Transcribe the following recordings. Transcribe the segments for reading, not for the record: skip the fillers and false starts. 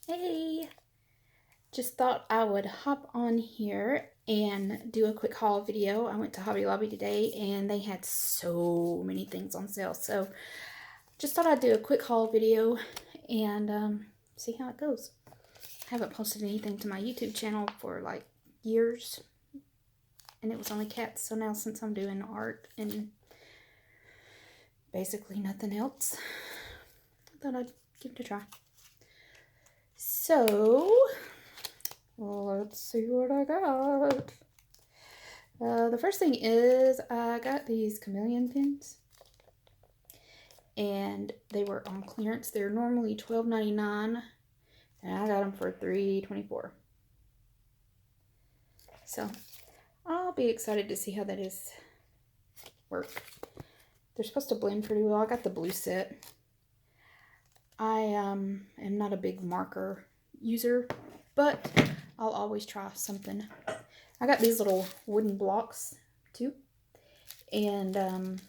Hey, just thought I would hop on here and do a quick haul video. I went to Hobby Lobby today and they had so many things on sale. So just thought I'd do a quick haul video and see how it goes. I haven't posted anything to my YouTube channel for like years and it was only cats. So now since I'm doing art and basically nothing else, I thought I'd give it a try. So let's see what I got. The first thing is I got these chameleon pins and they were on clearance. They're normally $12.99 and I got them for $3.24. So I'll be excited to see how that is work. They're supposed to blend pretty well. I got the blue set. I am not a big marker user, but I'll always try something. I got these little wooden blocks too, and I'm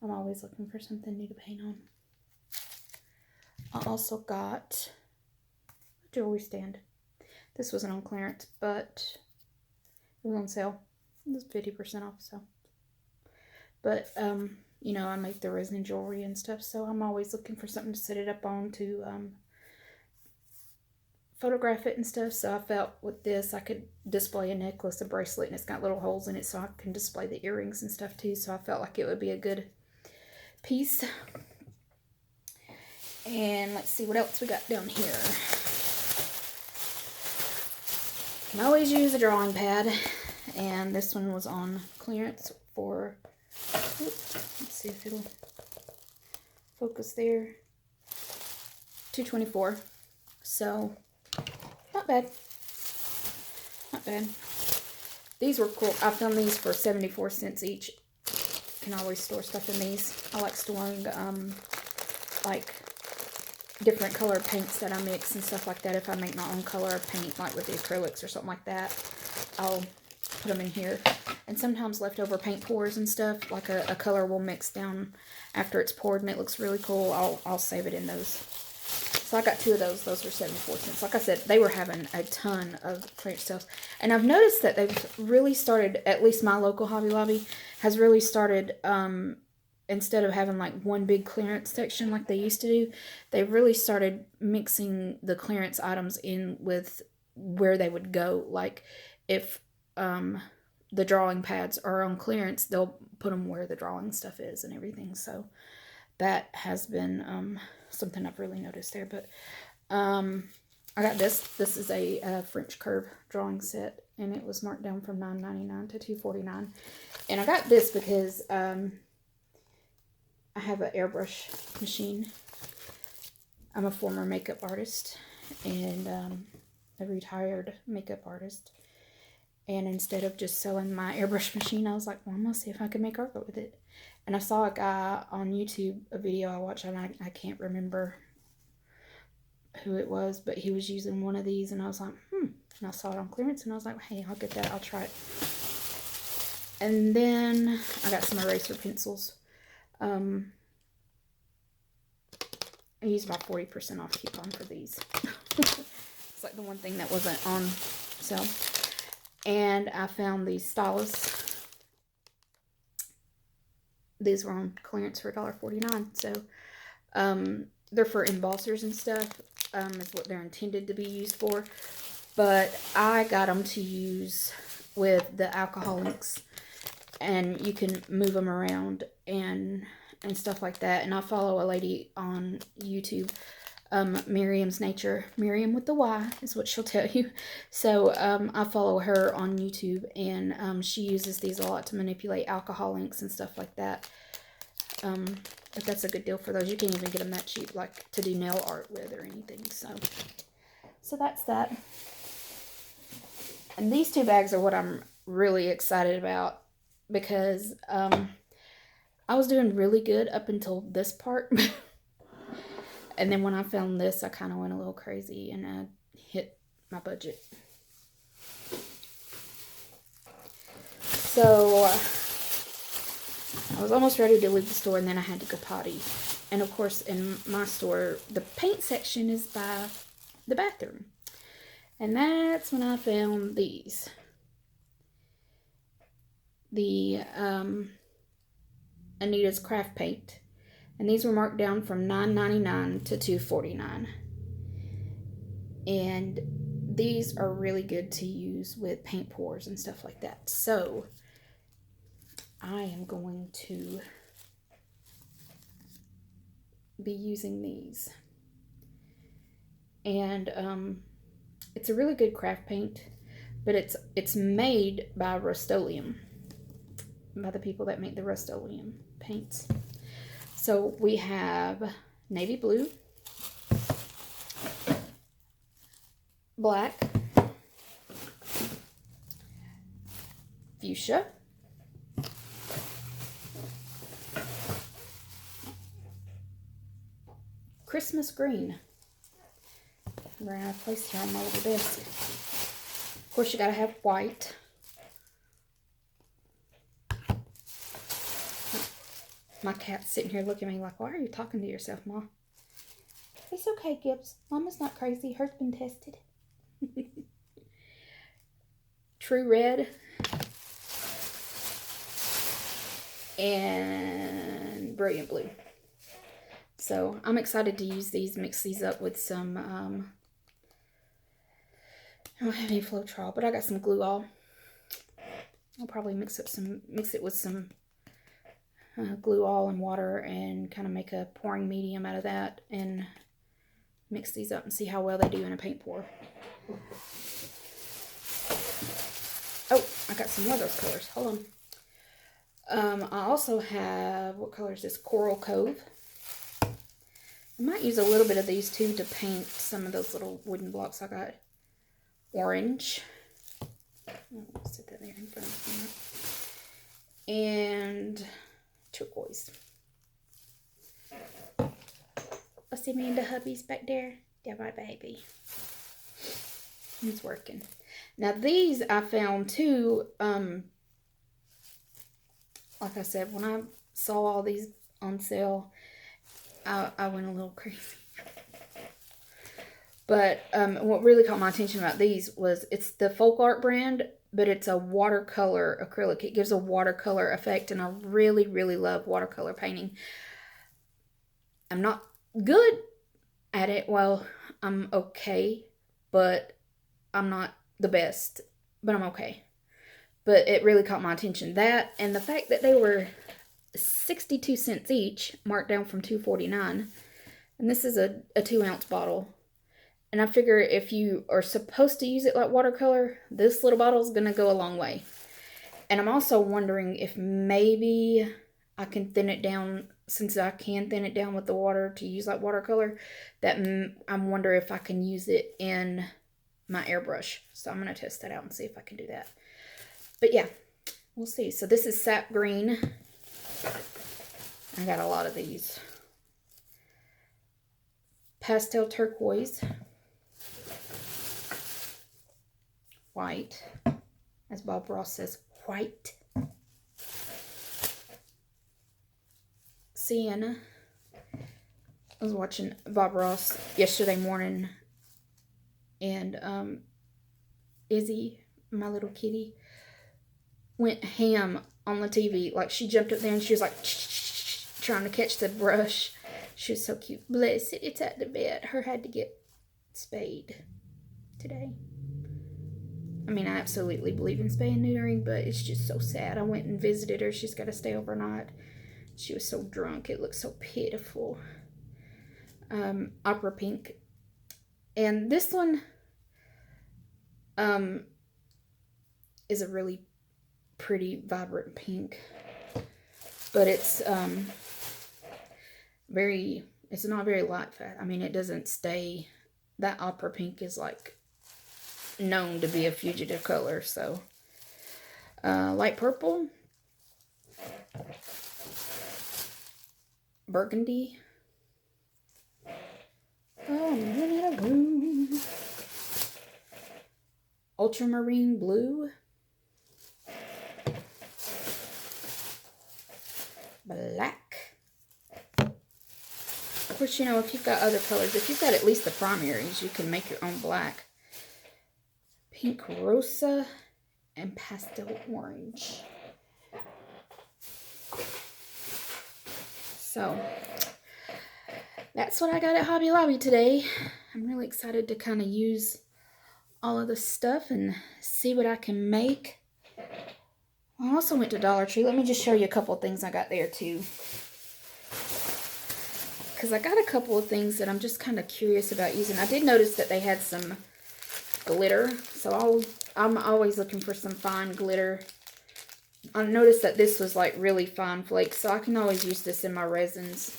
always looking for something new to paint on. I also got a jewelry stand. This wasn't on clearance, but it was on sale. It was 50% off, so. But, you know, I make the resin jewelry and stuff, so I'm always looking for something to set it up on to photograph it and stuff. So I felt with this I could display a necklace, a bracelet, and it's got little holes in it so I can display the earrings and stuff too. So I felt like it would be a good piece. And let's see what else we got down here. Can always use a drawing pad, and this one was on clearance for, let's see if it'll focus there, $2.24. So not bad. Not bad. These were cool. I found these for 74 cents each. Can always store stuff in these. I like storing like different color paints that I mix and stuff like that. If I make my own color paint, like with the acrylics or something like that, I'll put them in here. And sometimes leftover paint pours and stuff, like a color will mix down after it's poured and it looks really cool, I'll save it in those. So I got two of those. Those were 74 cents. Like I said, they were having a ton of clearance sales. And I've noticed that they've really started, at least my local Hobby Lobby has really started, instead of having like one big clearance section like they used to do, they really started mixing the clearance items in with where they would go. Like if the drawing pads are on clearance, they'll put them where the drawing stuff is and everything. So that has been something I've really noticed there. But I got this. This is a French curve drawing set, and it was marked down from $9.99 to $2.49. And I got this because I have an airbrush machine. I'm a former makeup artist and a retired makeup artist. And instead of just selling my airbrush machine, I was like, well, I'm going to see if I can make art with it. And I saw a guy on YouTube, a video I watched, and I can't remember who it was, but he was using one of these, and I was like, And I saw it on clearance, and I was like, hey, I'll get that. I'll try it. And then I got some eraser pencils. I used my 40% off coupon for these. It's like the one thing that wasn't on sale. And I found these stylus. These were on clearance for $1.49. So they're for embossers and stuff. Is what they're intended to be used for. But I got them to use with the alcohol inks. And you can move them around and stuff like that. And I follow a lady on YouTube, Miriam's Nature. Miriam with the Y is what she'll tell you. So I follow her on YouTube, and she uses these a lot to manipulate alcohol inks and stuff like that. But that's a good deal for those. You can't even get them that cheap, like to do nail art with or anything. So that's that. And these two bags are what I'm really excited about, because I was doing really good up until this part. And then when I found this, I kind of went a little crazy and I hit my budget. So I was almost ready to leave the store, and then I had to go potty. And of course, in my store, the paint section is by the bathroom. And that's when I found these. The Anita's Craft Paint. And these were marked down from $9.99 to $2.49. And these are really good to use with paint pours and stuff like that. So I am going to be using these. And it's a really good craft paint, but it's made by Rust-Oleum, by the people that make the Rust-Oleum paints. So we have navy blue, black, fuchsia, Christmas green. We're gonna have a place here on my little desk. Of course, you gotta have white. My cat's sitting here looking at me like, why are you talking to yourself, Ma? It's okay, Gibbs. Mama's not crazy. Hers been tested. True red. And brilliant blue. So I'm excited to use these, mix these up with some, I don't have any Floetrol, but I got some glue all. I'll probably mix it with some glue all and water and kind of make a pouring medium out of that and mix these up and see how well they do in a paint pour. Oh, I got some more of those colors. Hold on. I also have, what color is this? Coral Cove. I might use a little bit of these too to paint some of those little wooden blocks I got. Orange. I'll set that there in front of me. And turquoise. I see me and the hubbies back there. They're my baby. It's working. Now these I found too, like I said, when I saw all these on sale, I went a little crazy. But what really caught my attention about these was it's the Folk Art brand, but it's a watercolor acrylic. It gives a watercolor effect, and I really, really love watercolor painting. I'm not good at it. Well, I'm okay, but I'm not the best, but I'm okay. But it really caught my attention. That and the fact that they were 62 cents each, marked down from $2.49. And this is a 2-ounce bottle. And I figure if you are supposed to use it like watercolor, this little bottle is going to go a long way. And I'm also wondering if maybe I can thin it down, since I can thin it down with the water to use like watercolor, that I'm wondering if I can use it in my airbrush. So I'm going to test that out and see if I can do that. But yeah, we'll see. So this is sap green. I got a lot of these. Pastel turquoise. White. As Bob Ross says, white. Sienna. I was watching Bob Ross yesterday morning, and Izzy, my little kitty, went ham on the TV. Like, she jumped up there and she was like trying to catch the brush. She was so cute. Bless it, it's at the bed. Her had to get spayed today. I mean, I absolutely believe in spay and neutering, but it's just so sad. I went and visited her. She's got to stay overnight. She was so drunk. It looked so pitiful. Opera pink. And this one is a really pretty vibrant pink. But it's it's not very light fat. I mean, it doesn't stay. That opera pink is like known to be a fugitive color. So light purple, burgundy. Oh, I'm running out of room. Ultramarine blue, black, But, you know, if you've got other colors, if you've got at least the primaries, you can make your own black. Pink Rosa and Pastel Orange. So, that's what I got at Hobby Lobby today. I'm really excited to kind of use all of this stuff and see what I can make. I also went to Dollar Tree. Let me just show you a couple of things I got there too. Because I got a couple of things that I'm just kind of curious about using. I did notice that they had some glitter. So I'm always looking for some fine glitter. I noticed that this was like really fine flakes. So I can always use this in my resins.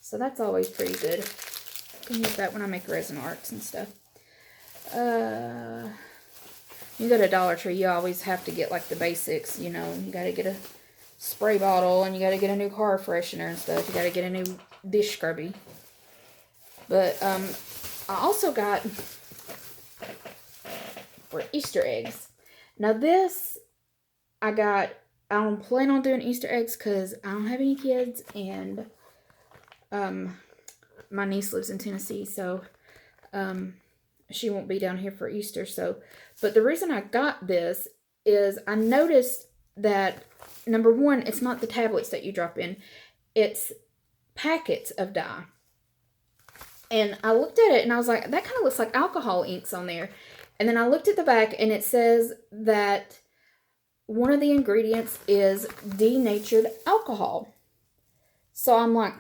So that's always pretty good. I can use that when I make resin arts and stuff. You go to Dollar Tree, you always have to get like the basics, you know. You got to get a spray bottle, and you got to get a new car freshener and stuff. You got to get a new dish scrubby. But I also got for Easter eggs. Now this I don't plan on doing Easter eggs because I don't have any kids, and my niece lives in Tennessee, so she won't be down here for Easter. So, but the reason I got this is I noticed that, number one, it's not the tablets that you drop in. It's packets of dye. And I looked at it and I was like, that kind of looks like alcohol inks on there. And then I looked at the back and it says that one of the ingredients is denatured alcohol. So I'm like,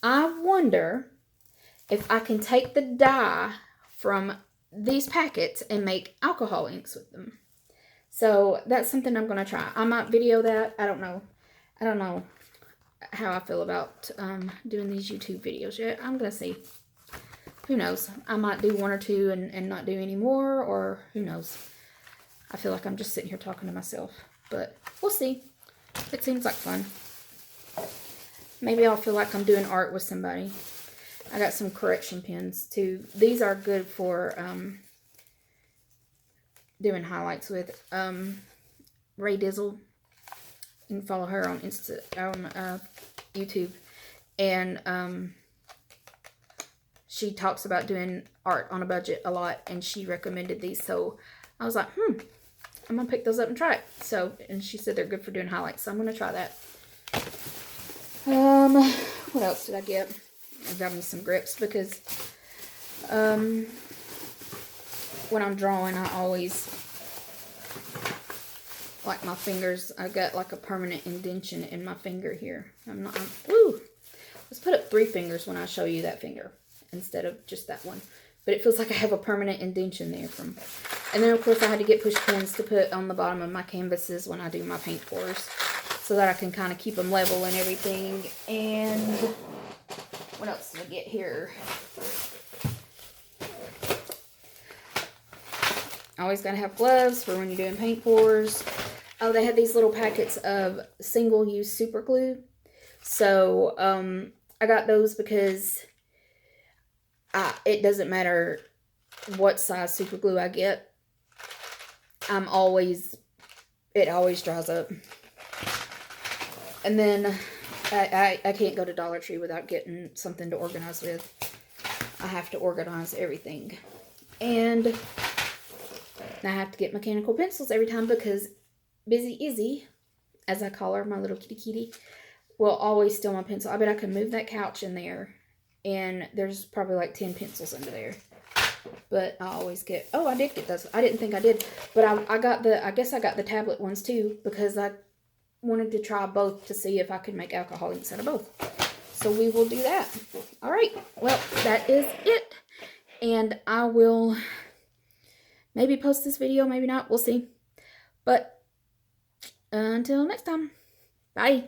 I wonder if I can take the dye from these packets and make alcohol inks with them. So that's something I'm going to try. I might video that. I don't know. I don't know how I feel about doing these YouTube videos yet. I'm going to see. Who knows? I might do one or two and not do any more, or who knows. I feel like I'm just sitting here talking to myself. But we'll see. It seems like fun. Maybe I'll feel like I'm doing art with somebody. I got some correction pens too. These are good for doing highlights with. Ray Dizzle. You can follow her on YouTube. And she talks about doing art on a budget a lot, and she recommended these. So I was like, I'm going to pick those up and try it. So, and she said they're good for doing highlights, so I'm going to try that. What else did I get? I got me some grips because when I'm drawing, I always like my fingers. I got like a permanent indention in my finger here. Let's put up 3 fingers when I show you that finger instead of just that one. But it feels like I have a permanent indention there from. And then of course I had to get push pins to put on the bottom of my canvases when I do my paint pours, so that I can kind of keep them level and everything. And what else did I get here? Always got to have gloves for when you're doing paint pours. Oh, they had these little packets of single-use super glue. So, I got those because it doesn't matter what size super glue I get. It always dries up. And then I can't go to Dollar Tree without getting something to organize with. I have to organize everything. And I have to get mechanical pencils every time because Busy Izzy, as I call her, my little kitty, will always steal my pencil. I bet I could move that couch in there, and there's probably like 10 pencils under there. But I always get, I did get those. I didn't think I did, but I guess I got the tablet ones too, because I wanted to try both to see if I could make alcohol inks out of both. So we will do that. All right. Well, that is it. And I will maybe post this video, maybe not. We'll see. But until next time, bye.